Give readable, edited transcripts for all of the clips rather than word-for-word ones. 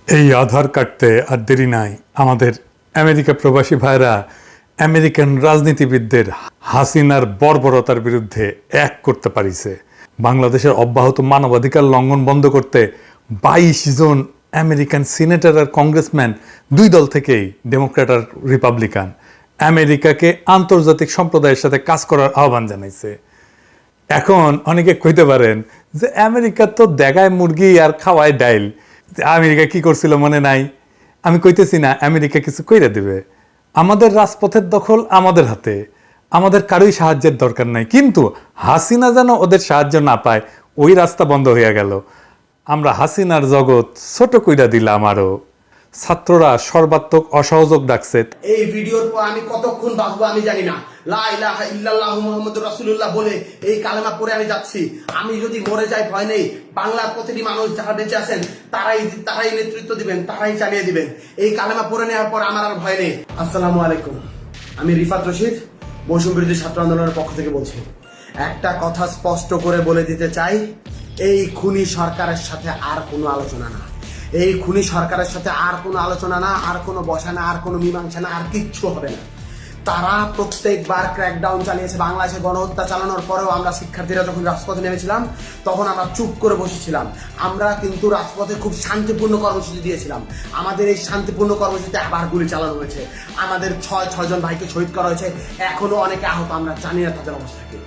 এই আধার কাটতে আর দেরি নাই। আমাদের আমেরিকা প্রবাসী ভাইরা আমেরিকান রাজনীতিবিদদের হাসিনার বর্বরতার বিরুদ্ধে এক করতে পারিছে। বাংলাদেশের অব্যাহত মানবাধিকার লঙ্ঘন বন্ধ করতে 22 জন আমেরিকান সিনেটর আর কংগ্রেসম্যান দুই দল থেকেই, ডেমোক্র্যাট আর রিপাবলিকান, আমেরিকাকে আন্তর্জাতিক সম্প্রদায়ের সাথে কাজ করার আহ্বান জানাইছে। এখন অনেকে কইতে পারেন যে আমেরিকা তো দেখায় মুরগি আর খাওয়ায় ডাইল, আমেরিকা কি করছিল মনে নাই? আমি কইতেছি না আমেরিকা কিছু কইরা দিবে। আমাদের রাজপথের দখল আমাদের হাতে, আমাদের কারোই সাহায্যের দরকার নাই। কিন্তু হাসিনা যেন ওদের সাহায্য না পায়, ওই রাস্তা বন্ধ হইয়া গেল। আমরা হাসিনার জগৎ ছোট কইরা দিলাম আরো। ছাত্ররা সর্বাত্মক অসহযোগ ডাকছে। এই ভিডিওর পর আমি কতক্ষণ বাঁচবো আমি জানি না। লা ইলাহা ইল্লাল্লাহু মুহাম্মাদুর রাসূলুল্লাহ বলে এই কালেমা পড়ে আমি যাচ্ছি। আমি যদি মরে যাই ভয় নেই, বাংলার প্রতিটি মানুষ যারা বেঁচে আছেন তারাই নেতৃত্ব দিবেন, তারাই চালিয়ে দিবেন। এই কালেমা পড়ে নেওয়ার পর আমার আর ভয় নেই। আসসালামু আলাইকুম, আমি রিফাত রশিদ, বৈষম্য বিরোধী ছাত্র আন্দোলনের পক্ষ থেকে বলছি। একটা কথা স্পষ্ট করে বলে দিতে চাই, এই খুনি সরকারের সাথে আর কোনো আলোচনা না। এই খুনি সরকারের সাথে আর কোনো আলোচনা না, আর কোনো বসা না, আর কোনো মীমাংসা না, আর কিচ্ছু হবে না। তারা প্রত্যেকবার ক্র্যাকডাউন চালিয়েছে। বাংলাদেশে গণহত্যা চালানোর পরেও আমরা শিক্ষার্থীরা যখন রাজপথে নেমেছিলাম তখন আমরা চুপ করে বসেছিলাম। আমরা কিন্তু রাজপথে খুব শান্তিপূর্ণ কর্মসূচি দিয়েছিলাম। আমাদের এই শান্তিপূর্ণ কর্মসূচিতে আবার গুলি চালানো হয়েছে। আমাদের ছয় জন ভাইকে শহীদ করা হয়েছে, এখনো অনেকে আহত। আমরা জানি না তাদের অবস্থা কি।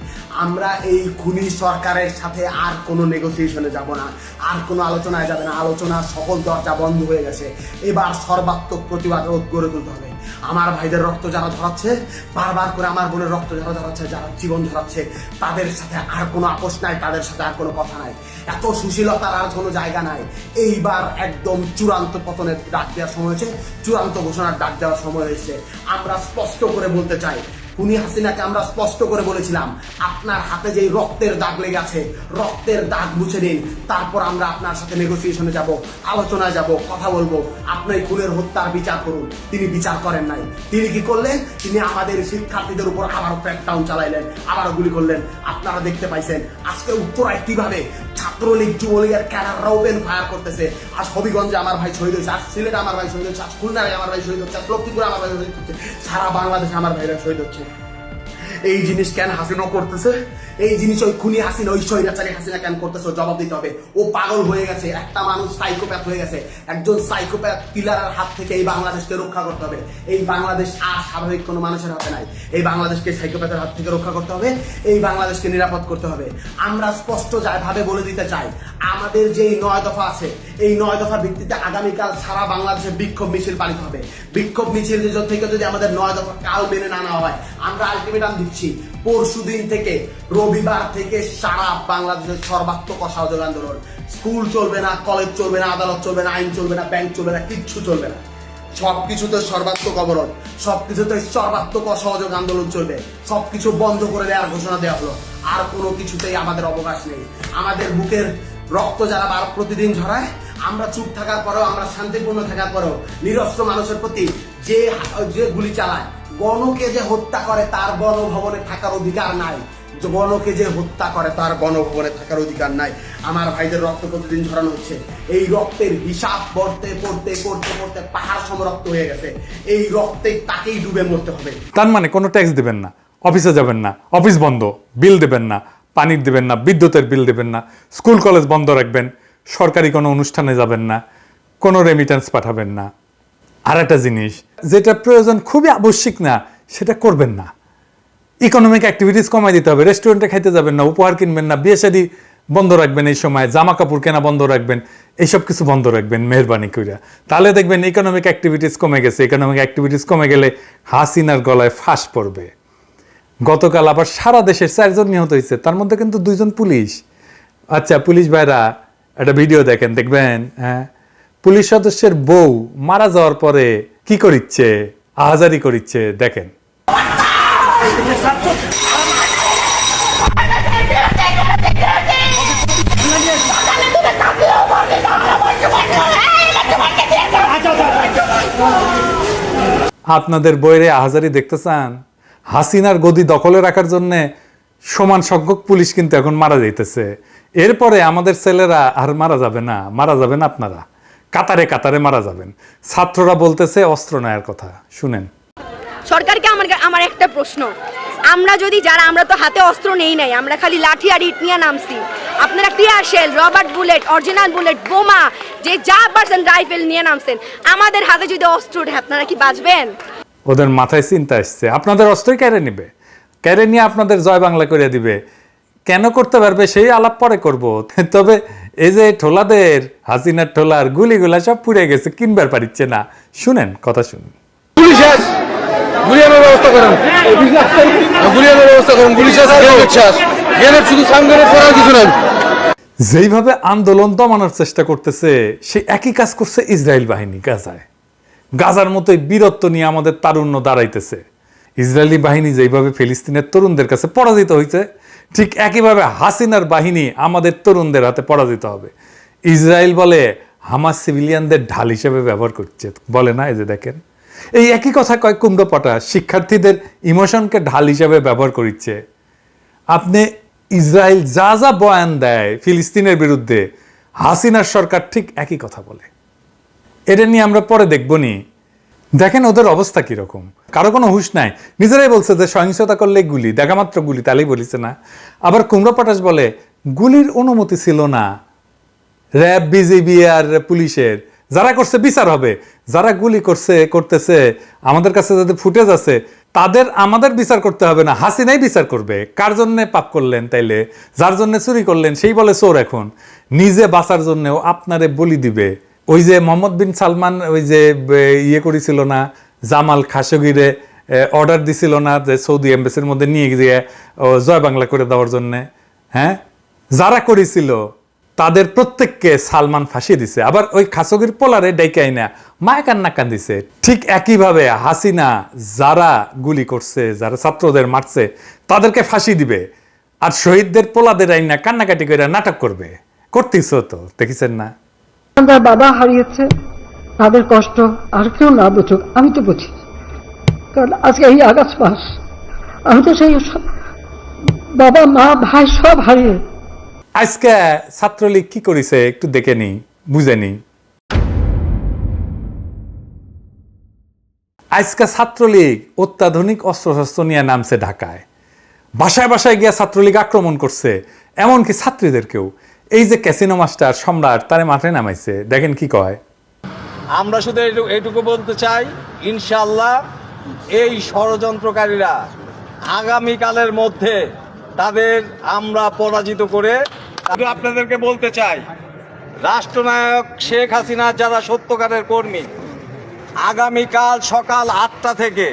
আমরা এই খুনি সরকারের সাথে আর কোনো নেগোসিয়েশনে যাব না, আর কোনো আলোচনায় যাবে না। আলোচনার সকল দরজা বন্ধ হয়ে গেছে। এবার সর্বাত্মক প্রতিবাদ রোধ গড়ে তুলতে হবে। আমার ভাইদের রক্ত যারা ঝরাচ্ছে, বারবার করে আমার বোনের রক্ত যারা ঝরাচ্ছে, যারা জীবন ঝরাচ্ছে, তাদের সাথে আর কোনো আপোষ নাই, তাদের সাথে আর কোনো কথা নাই। এত সুশীলতার আর কোনো জায়গা নাই। এইবার একদম চূড়ান্ত পতনের ডাক দেওয়ার সময় হয়েছে, চূড়ান্ত ঘোষণার ডাক দেওয়ার সময় হয়েছে। আমরা স্পষ্ট করে বলতে চাই, খুনি হাসিনাকে আমরা স্পষ্ট করে বলেছিলাম, আপনার হাতে যেই রক্তের দাগ লেগে আছে, রক্তের দাগ মুছে নিন, তারপর আমরা আপনার সাথে নেগোসিয়েশনে যাব, আলোচনায় যাব, কথা বলবো। আপনি খুনের হত্যার বিচার করুন। তিনি বিচার করেন নাই। তিনি কি করলেন? তিনি আমাদের শিক্ষার্থীদের উপর আবারও ক্র্যাকডাউন চালাইলেন, আবারও গুলি করলেন। আপনারা দেখতে পাইছেন আজকে উত্তরায় কিভাবে ছাত্রলীগ যুবলীগের ক্যাডাররা ওপেন ফায়ার করতেছে। আজ হবিগঞ্জে আমার ভাই শহীদ হয়েছে, আজ সিলেটে আমার ভাই শহীদ হচ্ছে, আজ খুলনায় আমার ভাই শহীদ হচ্ছে, আজ লক্ষ্মীপুরে আমার ভাই শহীদ হচ্ছে, সারা বাংলাদেশে আমার ভাইরা শহীদ হচ্ছে। এই জিনিস কেন হাসিনা করতেছে? এই জিনিস ওই খুনি হাসিনা, ওই স্বৈরাচারী হাসিনা কেন করতেছে? জবাব দিতে হবে। ও পাগল হয়ে গেছে, একটা মানুষ সাইকোপ্যাথ হয়ে গেছে। একজন সাইকোপ্যাথ কিলারের হাত থেকে এই বাংলাদেশকে রক্ষা করতে হবে। এই বাংলাদেশ আর স্বাভাবিক কোনো মানুষের হাতে নাই। এই বাংলাদেশকে সাইকোপ্যাথের হাত থেকে রক্ষা করতে হবে। এই বাংলাদেশকে নিরাপদ করতে হবে। আমরা স্পষ্ট ভাবে বলে দিতে চাই, আমাদের যে 9 দফা আছে, এই 9 দফার ভিত্তিতে আগামীকাল সারা বাংলাদেশে বিক্ষোভ মিছিল পালিত হবে। বিক্ষোভ মিছিল থেকে যদি আমাদের 9 দফা কাল মেনে না নেওয়া হয়, আমরা আলটিমেটাম দিচ্ছি, পরশুদিন থেকে, রবিবার থেকে সারা বাংলাদেশের সর্বাত্মক অসহযোগ আন্দোলন। স্কুল চলবে না, কলেজ চলবে না, আদালত চলবে না, আইন চলবে না, ব্যাংক চলবে না, কিচ্ছু চলবে না। সবকিছুতে সর্বাত্মক অবরোধ, সবকিছুতে সর্বাত্মক অসহযোগ আন্দোলন চলবে। সবকিছু বন্ধ করে দেওয়ার ঘোষণা দেওয়া হলো। আর কোনো কিছুতেই আমাদের অবকাশ নেই। আমাদের বুকের রক্ত যারা প্রতিদিন ঝরায়, আমরা চুপ থাকার পরেও, আমরা শান্তিপূর্ণ থাকার পরেও নিরস্ত্র মানুষের প্রতি যে গুলি চালায়, গণকে যে হত্যা করে তার গণভবনে থাকার অধিকার নাই। গণকে যে হত্যা করে তার গণভবনে থাকার অধিকার নাই। আমার ভাইদের রক্ত প্রতিদিন ঝরানো হচ্ছে। এই রক্তের হিসাব পড়তে পাহাড় সম রক্ত হয়ে গেছে। এই রক্তে তাকেই ডুবে মরতে হবে। তার মানে কোনো ট্যাক্স দিবেন না, অফিসে যাবেন না, অফিস বন্ধ, বিল দেবেন না, পানির দেবেন না, বিদ্যুতের বিল দেবেন না, স্কুল কলেজ বন্ধ রাখবেন, সরকারি কোনো অনুষ্ঠানে যাবেন না, কোনো রেমিটেন্স পাঠাবেন না। আর একটা জিনিস, যেটা প্রয়োজন খুবই আবশ্যিক না সেটা করবেন না। ইকোনমিক অ্যাক্টিভিটিস কমাই দিতে হবে। রেস্টুরেন্টে খাইতে যাবেন না, উপহার কিনবেন না, বিয়ে শাদী বন্ধ রাখবেন, এই সময় জামা কাপড় কেনা বন্ধ রাখবেন, এইসব কিছু বন্ধ রাখবেন মেহরবানি কইরা। তাহলে দেখবেন ইকোনমিক অ্যাক্টিভিটিস কমে গেছে। ইকোনমিক অ্যাক্টিভিটিস কমে গেলে হাসিনার গলায় ফাঁস পড়বে। গতকাল আবার সারা দেশের 4 জন নিহত হয়েছে, তার মধ্যে কিন্তু 2 জন পুলিশ। আচ্ছা পুলিশ ভাইরা একটা ভিডিও দেখেন, দেখবেন। হ্যাঁ, পুলিশ সদস্যের বউ মারা যাওয়ার পরে কি করিচ্ছে, আহাজারি করিচ্ছে, দেখেন। আপনাদের বইরে আহাজারি দেখতে চান? হাসিনার গদি দখলে রাখার জন্য সমান সংখ্যক পুলিশ কিন্তু এখন মারা যাইতেছে। এরপরে আমাদের ছেলেরা আর মারা যাবে না, মারা যাবেন আপনারা। কাতারে কাতারে মারা যাবেন। ছাত্ররা বলতেছে অস্ত্র নেয়ার কথা, শুনেন। সরকারকে আমার একটা প্রশ্ন, আমরা তো হাতে অস্ত্র নেই নাই, আমরা খালি লাঠি আর ইট নিয়ে নামছি। আপনারা tear shell, rubber bullet, original bullet, বোমা, যে যা পারছেন রাইফেল নিয়ে নামছেন। আমাদের হাতে যদি অস্ত্র ওঠে আপনারা কি বাঁচবেন? ওদের মাথায় চিন্তা আসছে আপনাদের অস্ত্রই কেড়ে নিবে, কেড়ে নিয়ে আপনাদের জয় বাংলা করে দিবে। কেন করতে পারবে সেই আলাপ পরে করব। তবে এই যে ঠোলাদের, হাসিনার ঠোলার গুলিগুলা সব পুড়ে গেছে, কিনবার পারিচ্ছে না। শুনেন, কথা শুনুন। ব্যবস্থা করেন, ব্যবস্থা করেন, শুধু কিছু নাই। যেইভাবে আন্দোলন দমানোর চেষ্টা করতেছে, সেই একই কাজ করছে ইসরায়েল বাহিনী গাজায়। গাজার মতোই বীরত্ব নিয়ে আমাদের তারুণ্য দাঁড়াইতেছে। ইসরায়েলি বাহিনী যেইভাবে ফিলিস্তিনের তরুণদের কাছে পরাজিত হয়েছে, ঠিক একইভাবে হাসিনার বাহিনী আমাদের তরুণদের হাতে পরাজিত হবে। ইসরায়েল বলে হামাস সিভিলিয়ানদের ঢাল হিসেবে ব্যবহার করছে, বলে না? এই যে দেখেন, এই একই কথা কয় কুমড়ো পাটা, শিক্ষার্থীদের ইমোশনকে ঢাল হিসেবে ব্যবহার করছে। আপনি ইসরায়েল যা যা বয়ান দেয় ফিলিস্তিনের বিরুদ্ধে, হাসিনার সরকার ঠিক একই কথা বলে। এটা নিয়ে আমরা পরে দেখবনি। দেখেন ওদের অবস্থা কিরকম, কারো কোনো হুঁশ নাই। নিজেরাই বলছে যে সহিংসতা করলে গুলি, দেখা মাত্র গুলি, তাহলেই বলিছে না। আবার কুমড়ো পটাশ বলে গুলির অনুমতি ছিল না র্যাব, বিজিবি আর পুলিশের। যারা করছে বিচার হবে, যারা গুলি করতেছে আমাদের কাছে যাদের ফুটেজ আছে তাদের আমাদের বিচার করতে হবে না, হাসিনাই বিচার করবে। কার জন্য পাপ করলেন তাইলে? যার জন্য চুরি করলেন সেই বলে চোর। এখন নিজে বাঁচার জন্যও আপনারে বলি দিবে। ওই যে মোহাম্মদ বিন সালমান ওই যে ইয়ে করেছিল না, জামাল খাশোগিরে অর্ডার দিছিল না যে সৌদি এম্বাসির মধ্যে নিয়ে গিয়ে জয় বাংলা করে দেওয়ার জন্যে? হ্যাঁ, যারা করেছিল তাদের প্রত্যেককে সালমান ফাঁসিয়ে দিছে। আবার ওই খাশোগির পোলারে ডাইকাই না মায় কান্না কান্দিছে। ঠিক একইভাবে হাসিনা যারা গুলি করছে, যারা ছাত্রদের মারছে তাদেরকে ফাঁসি দিবে, আর শহীদদের পোলাদের আইনা কান্নাকাটি করে নাটক করবে। করতেছ তো, দেখেছেন না? আমার বাবা হারিয়েছে, তাদের কষ্ট আর কেউ না বুঝুক, আমি তো বুঝি। কারণ আজকে এই আগস্ট মাস আমি তো সেই বাবা মা ভাই সব হারিয়ে। আজকে ছাত্রলীগ কি করেছে একটু দেখে নি, বুঝে নি। আজকে ছাত্রলীগ অত্যাধুনিক অস্ত্রশস্ত্র নিয়ে নামছে ঢাকায়। বাসায় বাসায় গিয়া ছাত্রলীগ আক্রমণ করছে, এমনকি ছাত্রীদেরকেও। এই যে ক্যাসিনো মাস্টার সম্রাট, তারে মাঠে নামাইছে। দেখেন কি কয়। আমরা শুধু এইটুকু বলতে চাই, ইনশাআল্লাহ এই ষড়যন্ত্রকারীরা আগামীকালের মধ্যে তাদের আমরা পরাজিত করে, আপনাদেরকে বলতে চাই, রাষ্ট্রনায়ক শেখ হাসিনার যারা সত্যকারের কর্মী, আগামীকাল সকাল 8টা থেকে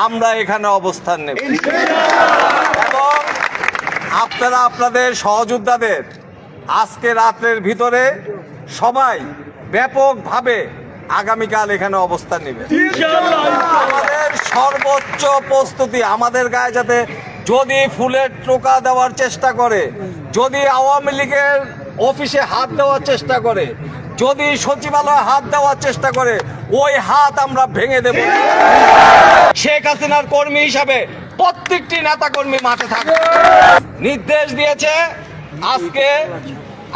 আমরা এখানে অবস্থান নেব এবং আপনারা আপনাদের সহযোদ্ধাদের আজকে রাতের ভিতরে সবাই ব্যাপকভাবে আগামীকাল এখানে অবস্থান নেবে। আমাদের সর্বোচ্চ প্রস্তুতি, আমাদের গায়ে যাতে যদি ফুলের টোকা দেওয়ার চেষ্টা করে, যদি আওয়ামী লীগের অফিসে হাত দেওয়ার চেষ্টা করে, যদি সচিবালয়ে হাত দেওয়ার চেষ্টা করে, ওই হাত আমরা ভেঙে দেব। শেখ হাসিনার কর্মী হিসাবে প্রত্যেকটি নেতা কর্মী মাঠে থাকবে। নির্দেশ দিয়েছে আজকে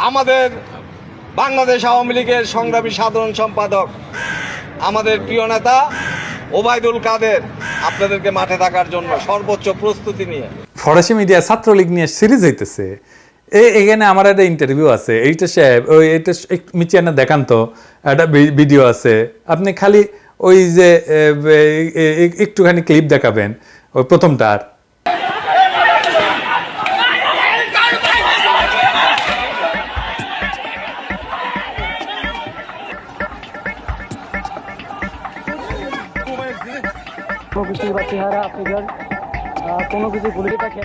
আমাদের বাংলাদেশ আওয়ামী লীগের সংগ্রামী সাধারণ সম্পাদক, আমাদের প্রিয় নেতা ওবায়দুল কাদের, আপনাদেরকে মাঠে থাকার জন্য সর্বোচ্চ প্রস্তুতি নিয়ে। ফরাসি মিডিয়া ছাত্রলীগ নিয়ে সিরিজ হইতেছে। এখানে আমার একটা ইন্টারভিউ আছে, এইটা সাহেব ওই এটা মিচিয়ানে দেখান তো, একটা ভিডিও আছে। আপনি খালি ওই যে একটুখানি ক্লিপ দেখাবেন, ওই প্রথমটার। কিছুই বা চেহারা আপনাদের কোনো কিছু ভুলে থাকে।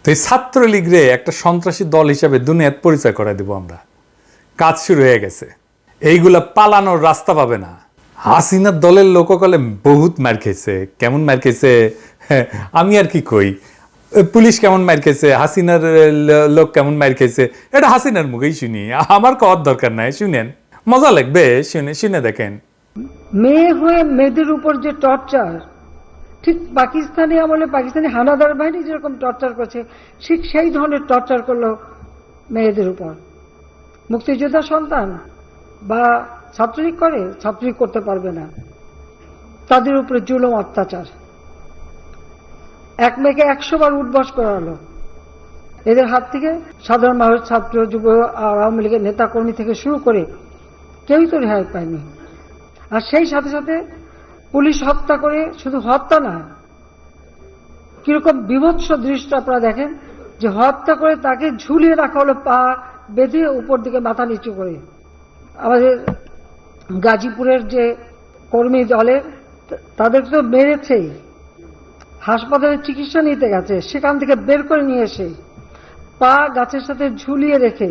তো এই ছাত্রলীগ রে একটা সন্ত্রাসী দল হিসাবে দুনিয়ার পরিচয় করে দিব আমরা। কাজ শুরু হয়ে গেছে। এইগুলা পালানোর রাস্তা পাবে না। হাসিনার দলের লোককলে বহুত মার খেয়েছে। কেমন মার খেয়েছে আমি আর কি কই। পুলিশ কেমন মার খেয়েছে, হাসিনার লোক কেমন মার খেয়েছে, এটা হাসিনার মুখেই শুনি, আমার কওয়ার দরকার নাই, শুনেন, মজা লাগবে, শুনে দেখেন। মেয়ে হয়ে মেয়েদের উপর যে টর্চার, ঠিক পাকিস্তানি আমলে পাকিস্তানি হানাদার বাহিনী যেরকম টর্চার করছে, ঠিক সেই ধরনের টর্চার করলো মেয়েদের উপর। মুক্তিযোদ্ধা সন্তান বা ছাত্রলীগ করে, ছাত্রলীগ করতে পারবে না, তাদের উপরে জুলুম অত্যাচার। এক মেয়েকে 100 বার উঠবস করালো। এদের হাত থেকে সাধারণ মানুষ, ছাত্র, যুব, আওয়ামী লীগের নেতা কর্মী থেকে শুরু করে কেউই তো রেহাই পায়নি। আর সেই সাথে সাথে পুলিশ হত্যা করে, শুধু হত্যা না, কিরকম বিভৎস দৃশ্য আপনারা দেখেন, যে হত্যা করে তাকে ঝুলিয়ে রাখা হলো, পা বেঁধে উপর দিকে মাথা নিচু করে। আমাদের গাজীপুরের যে কর্মী দলের, তাদেরকে তো মেরেছেই, হাসপাতালে চিকিৎসা নিতে গেছে, সেখান থেকে বের করে নিয়ে এসে পা গাছের সাথে ঝুলিয়ে রেখে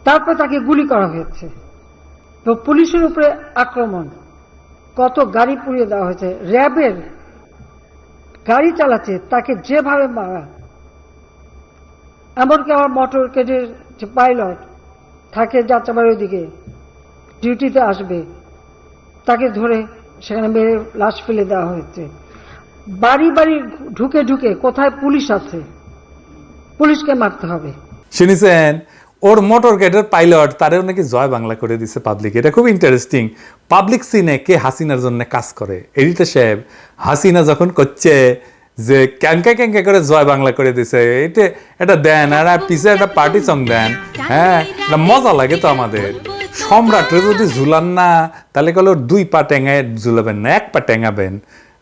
তারপর তাকে গুলি করা হয়েছে। তো পুলিশের উপরে আক্রমণ, কত গাড়ি পুড়িয়ে দেওয়া হয়েছে, র্যাবের গাড়ি চালাচ্ছে তাকে যেভাবে মারা। এমনকি আমার মোটর কেডের যে পাইলট থাকে যাত্রাবাড়ির দিকে ডিউটিতে আসবে, তাকে ধরে সেখানে মেরে লাশ ফেলে দেওয়া হয়েছে। বাড়ি বাড়ি ঢুকে ঢুকে কোথায় পুলিশ আছে, পুলিশকে মারতে হবে। শুনেছেন, ওর মোটর গাড়ির পাইলট তারেও নাকি জয় বাংলা করে দিছে পাবলিক। এটা খুব ইন্টারেস্টিং। পাবলিক সিনে কে হাসিনার জন্য কাজ করে, এডিটর সাহেব হাসিনা যখন করছে যে ক্যাঙ্কা ক্যাঙ্কা করে জয় বাংলা করে দিছে, এটা দেন, আর পিছে একটা পার্টি সং দেন, হ্যাঁ, এটা মজা লাগে তো আমাদের। সম্রাটরে যদি ঝুলান না, তাহলে কল 2 পা টেঙায় ঝুলাবেন না, 1 পা টেঙাবেন,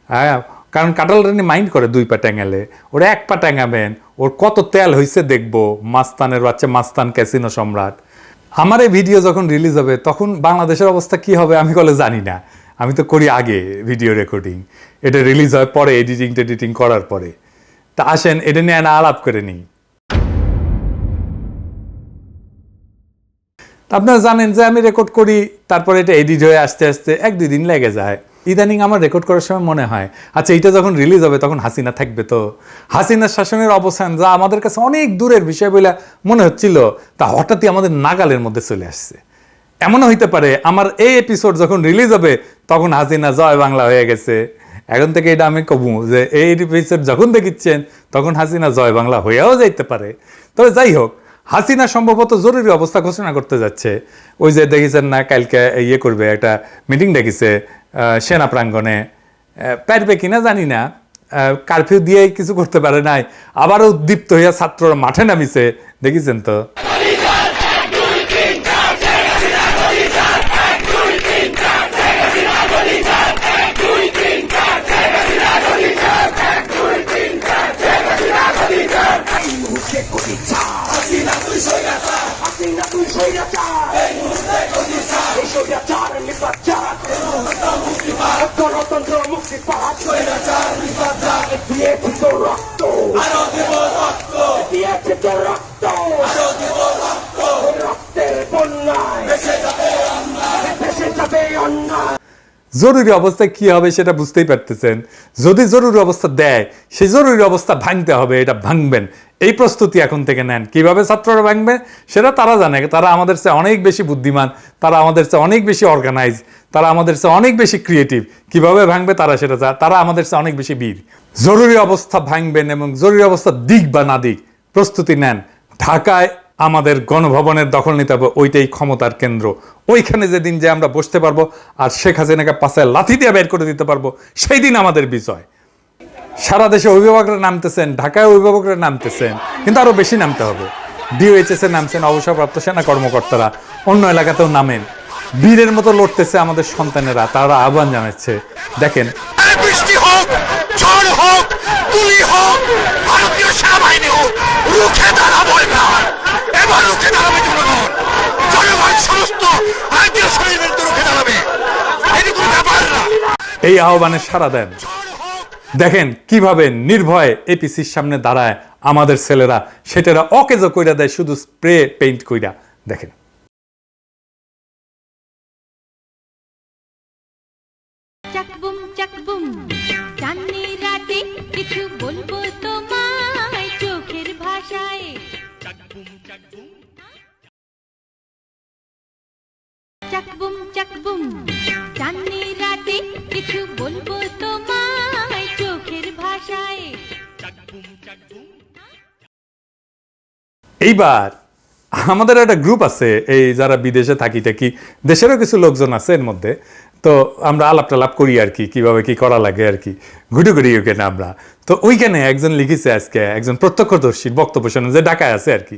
হ্যাঁ, কারণ কাটাল রানী মাইন্ড করে 2 পা টেঙালে, ওরা 1 পা টেঙাবেন, ওর কত তেল হয়েছে দেখবো। মাস্তানের বাচ্চা, মাস্তান ক্যাসিনো সম্রাট। আমার এই ভিডিও যখন রিলিজ হবে তখন বাংলাদেশের অবস্থা কি হবে আমি কলে জানি না, আমি তো করি আগে ভিডিও রেকর্ডিং, এটা রিলিজ হয় পরে, এডিটিং করার পরে। তা আসেন এটা নিয়ে আলাপ করে নিই। আপনারা জানেন যে আমি রেকর্ড করি, তারপরে এটা এডিট হয়ে আসতে আসতে 1-2 দিন লেগে যায়। ইদানিং আমার রেকর্ড করার সময় মনে হয়, আচ্ছা এটা যখন রিলিজ হবে তখন হাসিনা থাকবে, তো হাসিনার শাসনের অবসান যা আমাদের কাছে অনেক দূরের বিষয় বলে মনে হচ্ছিল, তা হঠাৎই আমাদের নাগালের মধ্যে চলে আসছে। এমনও হইতে পারে আমার এই এপিসোড যখন রিলিজ হবে তখন হাসিনা জয় বাংলা হয়ে গেছে। এখন থেকে এটা আমি কবু যে এই এপিসোড যখন দেখিচ্ছেন তখন হাসিনা জয় বাংলা হয়েও যাইতে পারে। তবে যাই হোক, হাসিনা সম্ভবত জরুরি অবস্থা ঘোষণা করতে যাচ্ছে। ওই যে দেখেছেন না, কালকে ইয়ে করবে, একটা মিটিং ডেকেছে সেনা প্রাঙ্গণে, পারবে কিনা জানি না, কারফিউ দিয়ে কিছু করতে পারে নাই, আবারও উদ্দীপ্ত হইয়া ছাত্ররা মাঠে নামিছে, দেখেছেন তো। জরুরি অবস্থায় কি হবে সেটা বুঝতেই পারতেছেন। যদি জরুরি অবস্থা দেয়, সেই জরুরি অবস্থা ভাঙতে হবে, এটা ভাঙবেন, এই প্রস্তুতি এখন থেকে নেন। কিভাবে ছাত্ররা ভাঙবে সেটা তারা জানে, তারা আমাদের চেয়ে অনেক বেশি বুদ্ধিমান, তারা আমাদের চেয়ে অনেক বেশি অর্গানাইজ, তারা আমাদের চেয়ে অনেক বেশি ক্রিয়েটিভ। কিভাবে ভাঙবে তারা সেটা চায়, তারা আমাদের চেয়ে অনেক বেশি বীর। জরুরি অবস্থা ভাঙবেন এবং জরুরি অবস্থা দিক বা না দিক প্রস্তুতি নেন। ঢাকায় আমাদের গণভবনের দখল নিতে হবে, ওইটাই ক্ষমতার কেন্দ্র। ওইখানে যেদিন যে আমরা বসতে পারবো আর শেখ হাসিনাকে পাশায় লাথি দিয়ে বের করে দিতে পারবো, সেই দিন আমাদের বিজয়। সারা দেশে অভিভাবকরা নামতেছেন, ঢাকায় অভিভাবকরা নামতেছেন, কিন্তু আরো বেশি নামতে হবে। ডিওএইচএস এ নামছেন অবসরপ্রাপ্ত সেনা কর্মকর্তারা, অন্য এলাকাতেও নামেন। বীরের মতো লড়তেছে আমাদের সন্তানেরা, তারা আহ্বান জানাচ্ছে। দেখেন, বৃষ্টি হোক, ঝড় হোক, গুলি হোক, ভারতীয় সেনাবাহিনী হোক, রুখে দাঁড়াবো এবার। এবার রুখে দাঁড়াবে জনগণ, জনগণ সমস্ত ভারতীয় সৈন্যদের রুখে দাঁড়াবে, এটি কোনো ব্যাপার না। এই আহ্বানে সাড়া দেন। দেখেন কিভাবে নির্ভয়ে এপিসির সামনে দাঁড়ায় আমাদের ছেলেরা, সেটারা অকেজো কইরা দেয় শুধু স্প্রে পেইন্ট কইরা। দেখেন, চাকবুম চাকবুম, চাঁদনি রাতে কিছু বলবো তোমায়। চাকবুম চাঁদনি রাতে কিছু বলবো তোমায় চোখের ভাষায়। এইবার আমাদের একটা গ্রুপ আছে, এই যারা বিদেশে থাকি টাকি, দেশেরও কিছু লোকজন আছে এর মধ্যে, তো আমরা আলাপ টালাপ করি আর কি, কিভাবে কি করা লাগে আর কি, ঘুটে ঘুরি ওখানে আমরা। তো ওইখানে একজন লিখেছে আজকে, একজন প্রত্যক্ষদর্শীর বক্তব্য শুনে, যে ঢাকায় আছে আর কি,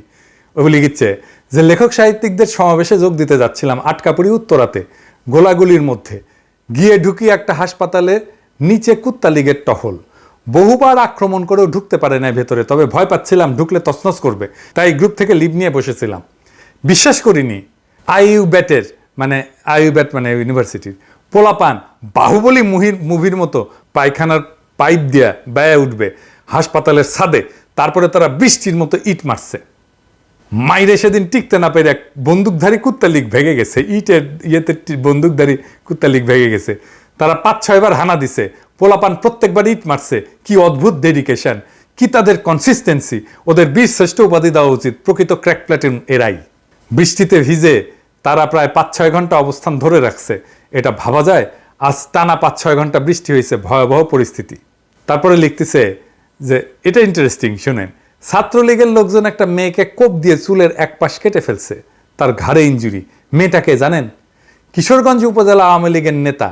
ও লিখেছে যে লেখক সাহিত্যিকদের সমাবেশে যোগ দিতে যাচ্ছিলাম আটকাপুরি উত্তরাতে, গোলাগুলির মধ্যে গিয়ে ঢুকি একটা হাসপাতালের নিচে কুত্তা লীগের টহল, বহুবার আক্রমণ করেও ঢুকতে পারে না ভেতরে, তবে ভয় পাচ্ছিলাম ঢুকলে তছনছ করবে, তাই গ্রুপ থেকে লিভ নিয়ে বসেছিলাম। বিশ্বাস করিনি আইইউ ব্যাটের মানে আইইউ ব্যাট মানে ইউনিভার্সিটির পোলাপান বাহুবলী মুভির মতো পায়খানার পাইপ দিয়া ব্যয় উঠবে হাসপাতালের ছাদে, তারপরে তারা বৃষ্টির মতো ইট মারছে। মাইরে সেদিন টিকতে না পেরে এক বন্দুকধারী কুত্তা লীগ ভেঙে গেছে, ইটের ইয়েতে বন্দুকধারী কুত্তা লীগ ভেঙে গেছে। তারা 5-6 বার হানা দিছে, পোলাপান প্রত্যেকবার ইট মারছে। কি অদ্ভুত ডেডিকেশন, কি তাদের কনসিস্টেন্সি! ওদের বীর শ্রেষ্ঠ উপাধি দেওয়া উচিত, প্রকৃত ক্র্যাক প্ল্যাটুন এরাই। বৃষ্টিতে ভিজে তারা প্রায় 5-6 ঘন্টা অবস্থান ধরে রাখছে, এটা ভাবা যায়? আজ টানা 5-6 ঘন্টা বৃষ্টি হয়েছে, ভয়াবহ পরিস্থিতি। তারপরে লিখতেছে যে এটা ইন্টারেস্টিং, শুনেন, ছাত্রলীগের লোকজন একটা মেয়েকে কোপ দিয়ে চুলের এক পাশ কেটে ফেলছে, তার ঘাড়ে ইনজুরি। মেয়েটাকে জানেন? কিশোরগঞ্জ উপজেলা আওয়ামী লীগের নেতা।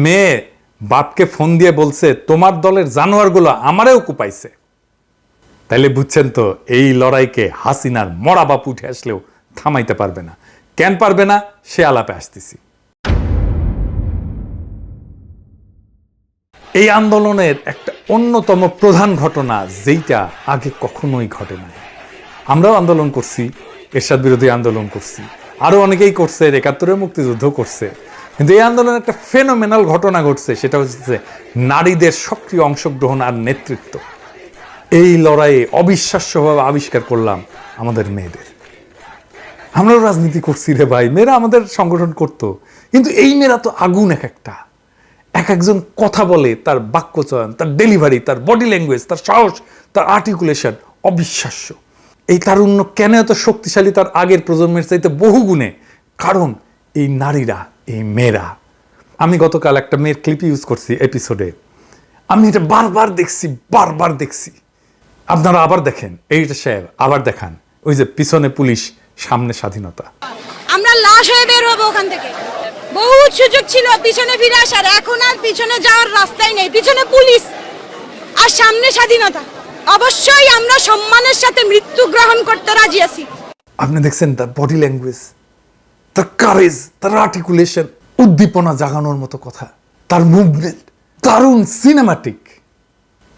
মেয়ে বাপকে ফোন দিয়ে বলছে, তোমার দলের জানোয়ারগুলো আমারেও কুপাইছে। তাইলে বুঝছেন তো, এই লড়াইকে হাসিনার মরা বাপ উঠে আসলেও থামাইতে পারবে না। কেন পারবে না সে আলাপে আসতেছি। এই আন্দোলনের একটা অন্যতম প্রধান ঘটনা, যেইটা আগে কখনোই ঘটে নাই। আমরাও আন্দোলন করছি, এরশাদ বিরোধী আন্দোলন করছি, আরো অনেকেই করছে, ৭১-এর মুক্তিযুদ্ধ করছে, কিন্তু এই আন্দোলনের একটা ফেনোমেনাল ঘটনা ঘটছে, সেটা হচ্ছে নারীদের সক্রিয় অংশগ্রহণ আর নেতৃত্ব। এই লড়াইয়ে অবিশ্বাস্যভাবে আবিষ্কার করলাম আমাদের মেয়েদের। আমরাও রাজনীতি করছি রে ভাই, মেয়েরা আমাদের সংগঠন করতো, কিন্তু এই মেয়েরা তো আগুন এক একটা। এক একজন কথা বলে, তার বাক্যচয়ন, তার ডেলিভারি, তার বডি ল্যাঙ্গুয়েজ, তার সাহস, তার আর্টিকুলেশন অবিশ্বাস্য। এই তারুণ্য কেন এত শক্তিশালী তার আগের প্রজন্মের চাইতে বহু গুণে? কারণ এই নারীরা, এই মেয়েরা। আমি গতকাল একটা মেয়ের ক্লিপ ইউজ করছি এপিসোডে, আমি এটা বারবার দেখছি। আপনারা আবার দেখেন, এইটা সাহেব আবার দেখান, ওই যে পিছনে পুলিশ, সামনে স্বাধীনতা। আমরা লাশ হয়ে বের হবো ওখান থেকে। বহুত সুযোগ ছিল পিছনে ফিরে আসার, এখন আর পিছনে যাওয়ার রাস্তাই নেই। পিছনে পুলিশ আর সামনে স্বাধীনতা। অবশ্যই আমরা সম্মানের সাথে মৃত্যু গ্রহণ করতে রাজি আছি। আপনি দেখছেন তার বডি ল্যাঙ্গুয়েজ, তার কারেজ, তার আর্টিকুলেশন, উদ্দীপনা জাগানোর মতো কথা, তার মুভমেন্ট দারুণ সিনেমাটিক।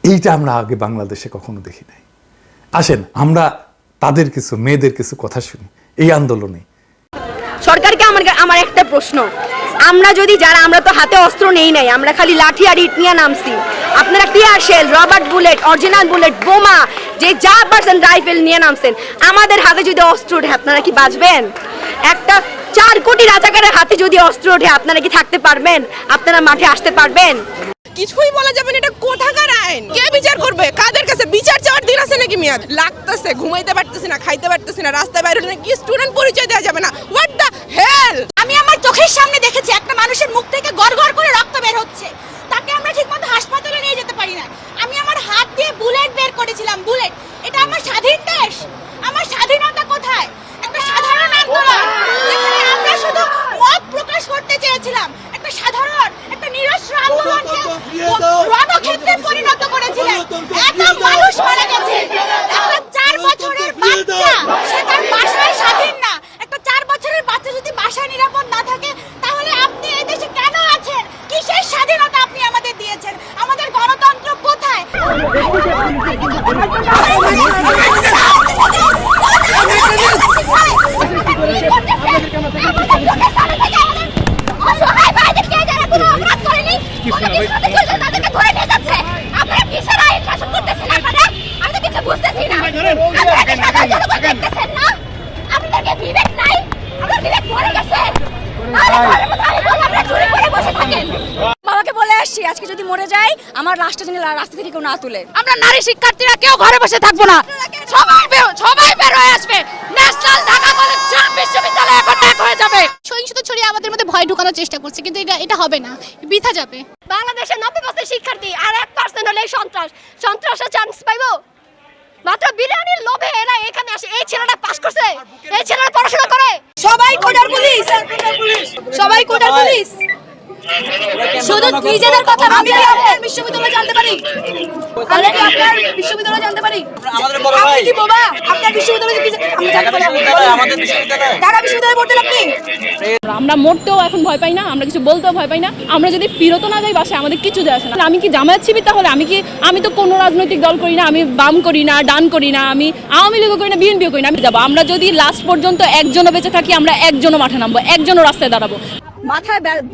এইটা আমরা আগে বাংলাদেশে কখনো দেখি নাই। আসেন আমরা তাদের কিছু মেয়েদের কিছু কথা শুনি এই আন্দোলনে। সরকারকে আমার একটা প্রশ্ন, আমরা যদি আমরা তো হাতে অস্ত্র নেই নাই, আমরা খালি লাঠি আর ইট নিয়ে নামছি। আপনারা tear shell, rubber bullet, original bullet, বোমা, যে যা পারছেন রাইফেল নিয়ে নামছেন। আমাদের হাতে যদি অস্ত্র ওঠে, আপনারা কি বাঁচবেন? একটা 4 কোটি রাজাকারের হাতে যদি অস্ত্র ওঠে, আপনারা কি থাকতে পারবেন? আপনারা মাঠে আসতে পারবেন? কিছুই বলা যাবে না। এটা কোথাকার আইন? কে বিচার করবে? কাদের কাছে বিচার চাওয়ার দিন আছে নাকি? মেয়াদ লাগতেছে, ঘুমাইতে পারতেছি না, খাইতে পারতেছি না, রাস্তায় বাইরে হলে কি স্টুডেন্ট পরিচয় দেওয়া যাবে না? What the hell! আমি আমার চোখের সামনে দেখেছি একটা মানুষের মুখ থেকে গড়গড় করে রক্ত বের হচ্ছে, তাকে আমরা ঠিকমতো হাসপাতালে নিয়ে যেতে পারি না। আমি আমার হাত দিয়ে বুলেট বের করেছিলাম, বুলেট। এটা আমার স্বাধীন দেশ, আমার স্বাধীনতা কোথায়? একটা সাধারণ আন্দোলন যেখানে আমরা শুধু মত প্রকাশ করতে চেয়েছিলাম, একটা সাধারণ, একটা নিরস্ত্র আন্দোলনকে রণক্ষেত্রে পরিণত করেছিলেন। এত মানুষ মারা গেছে, একটা 4 বছরের বাচ্চা, সে তার বাসায় স্বাধীন না। একটা 4 বছরের বাচ্চা যদি বাসায় নিরাপদ না থাকে, তাহলে আপনি এই দেশে কেন আছেন? কিসের স্বাধীনতা আপনি আমাদের দিয়েছেন? আমাদের গণতন্ত্র কোথায়? বাবাকে বলে আসছি, আজকে যদি মরে যাই, আমার লাশটা যেন রাস্তা থেকে কেউ না তুলে। আমরা নারী শিক্ষার্থীরা কেউ ঘরে বসে থাকবো না, সবাই বের হয়ে আসবে। ন্যাশনাল ঢাকা কলেজ বিশ্ববিদ্যালয় এখন এক হয়ে যাবে। সহিংসতা ছড়িয়ে আমাদের মধ্যে ঢুকানোর চেষ্টা করছে, কিন্তু এটা হবে না, বৃথা যাবে। বাংলাদেশের 90% শিক্ষার্থী আর 1% হলে সন্ত্রাসের চান্স পাইবো। মাত্র বিরিয়ানির লোভে এরা এখানে আসে। এই ছেলেটা পাস করছে, এই ছেলেটা পড়াশোনা করে। সবাই কোটার পুলিশ, সবাই কোটার পুলিশ। শুধু নিজেদের কথা ভাবি। আপনার বিশ্ববিদ্যালয় জানতে পারি, আমি কি আপনার বিশ্ববিদ্যালয় জানতে পারি? আপনি কি বাবা আপনার বিশ্ববিদ্যালয় আমরা জানতে পারি? আমাদের বিশ্ববিদ্যালয়, ঢাকা বিশ্ববিদ্যালয়ে পড়তেন আপনি? আমরা মরতেও এখন ভয় পাই না, আমরা কিছু বলতেও ভয় পাই না। আমরা যদি ফিরতো না যাই বাসায়, আমাদের কিছু যায় আসে না। আমি কি জামায়াত শিবির? তাহলে আমি তো কোনো রাজনৈতিক দল করি না, আমি বাম করি না, ডান করি না, আমি আওয়ামী লীগও করি না, বিএনপিও করি না। আমি যাবো, আমরা যদি লাস্ট পর্যন্ত একজনও বেঁচে থাকি, আমরা একজনও মাঠে নামবো, একজনও রাস্তায় দাঁড়াবো।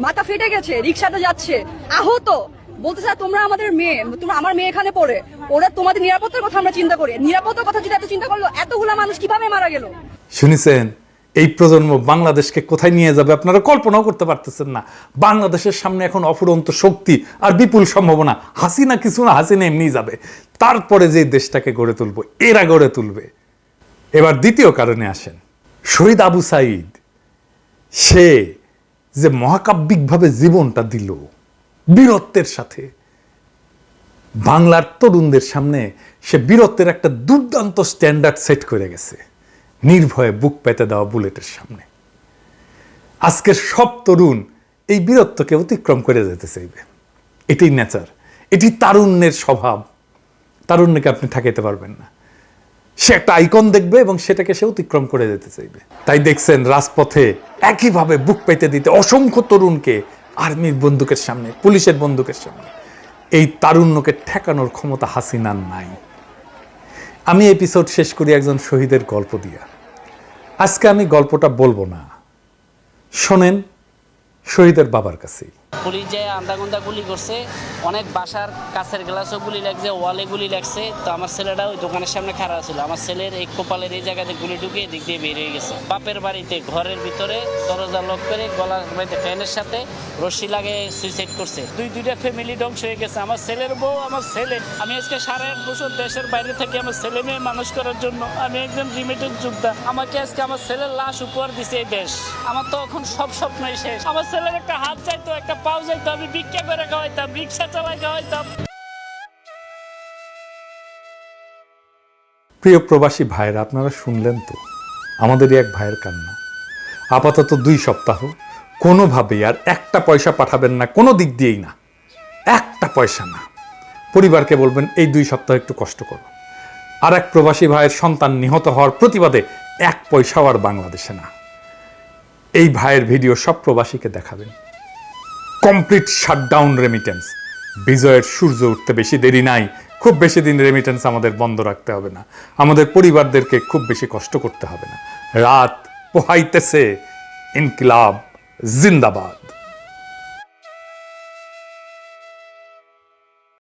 মাথা ফেটে গেছে, রিকশাতে যাচ্ছে, আহত, বলতে চাই তোমরা আমাদের মেয়ে, তোমরা আমার মেয়ে এখানে পড়ে, ওরা তোমাদের নিরাপত্তার কথা আমরা চিন্তা করি। নিরাপত্তার কথা যদি এত চিন্তা করলো, এতগুলা মানুষ কিভাবে মারা গেল? শুনেছেন, এই প্রজন্ম বাংলাদেশকে কোথায় নিয়ে যাবে আপনারা কল্পনাও করতে পারতেছেন না। বাংলাদেশের সামনে এখন অফুরন্ত শক্তি আর বিপুল সম্ভাবনা। হাসিনা কিছু না, হাসিনা এমনি যাবে। তারপরে যে দেশটাকে গড়ে তুলবো, এরা গড়ে তুলবে। এবার দ্বিতীয় কারণে আসেন। শহীদ আবু সাঈদ, সে যে মহাকাব্যিকভাবে জীবনটা দিল বীরত্বের সাথে, বাংলার তরুণদের সামনে সে বীরত্বের একটা দুর্দান্ত স্ট্যান্ডার্ড সেট করে গেছে, নির্ভয়ে বুক পেতে দেওয়া বুলেটের সামনে। আজকের সব তরুণ এই বীরত্বকে অতিক্রম করে যেতে চাইবে। এটাই নেচার, এটি তারুণ্যের স্বভাব। তারুণ্যকে আপনি ঠেকাইতে পারবেন না। সে একটা আইকন দেখবে এবং সেটাকে সে অতিক্রম করে যেতে চাইবে। তাই দেখছেন রাজপথে একইভাবে বুক পেতে দিতে অসংখ্য তরুণকে আর্মির বন্দুকের সামনে, পুলিশের বন্দুকের সামনে। এই তারুণ্যকে ঠেকানোর ক্ষমতা হাসিনার নাই। আমি এপিসোড শেষ করি একজন শহীদের গল্প দিয়া। আজকে আমি গল্পটা বলবো না, শোনেন শহীদের বাবার কাছেই। পুলিশ যে আন্দাগুন্দা গুলি করছে, অনেক বাসার কাছের গ্লাসও গুলি লাগছে, ওয়ালে গুলি লাগছে। তো আমার ছেলেটা ওই দোকানের সামনে খাড়া ছিল, আমার ছেলের এই কপালের এই জায়গাতে গুলি ঢুকে দিক দিয়ে বের হয়ে গেছে। বাপের বাড়িতে ঘরের ভিতরে দরজা লক করে গলার বাড়িতে ফ্যানের সাথে রশি লাগে সুইসাইড করছে। দুইটা ফ্যামিলি ধ্বংস হয়ে গেছে। আমার ছেলের বউ, আমার ছেলে। আমি আজকে 8.5 বছর দেশের বাইরে থেকে আমার ছেলে মেয়ে মানুষ করার জন্য আমি একজন রিমিটেড যোদ্ধা। আমাকে আজকে আমার ছেলের লাশ উপহার দিছে এই দেশ। আমার তো এখন সব স্বপ্নই শেষ। আমার ছেলের একটা হাত চাইতো, একটা পাও চাইতো, আমি ভিক্ষা করে খাওয়াইতাম, রিক্সা চালাই খাওয়াইতাম। প্রিয় প্রবাসী ভাইরা, আপনারা শুনলেন তো আমাদেরই এক ভাইয়ের কান্না। আপাতত 2 সপ্তাহ কোনোভাবেই আর একটা পয়সা পাঠাবেন না, কোনো দিক দিয়েই না, একটা পয়সা না। পরিবারকে বলবেন এই 2 সপ্তাহ একটু কষ্ট করো। আর এক প্রবাসী ভাইয়ের সন্তান নিহত হওয়ার প্রতিবাদে 1 পয়সাও আর বাংলাদেশে না। এই ভাইয়ের ভিডিও সব প্রবাসীকে দেখাবেন। Complete shutdown remittance. বিজয়ের সূর্য উঠতে বেশি দেরি নাই। খুব বেশি দিন রেমিটেন্স আমাদের বন্ধ রাখতে হবে না। আমাদের পরিবারদেরকে খুব বেশি কষ্ট করতে হবে না। রাত পোহাইতেছে। ইনকিলাব জিন্দাবাদ।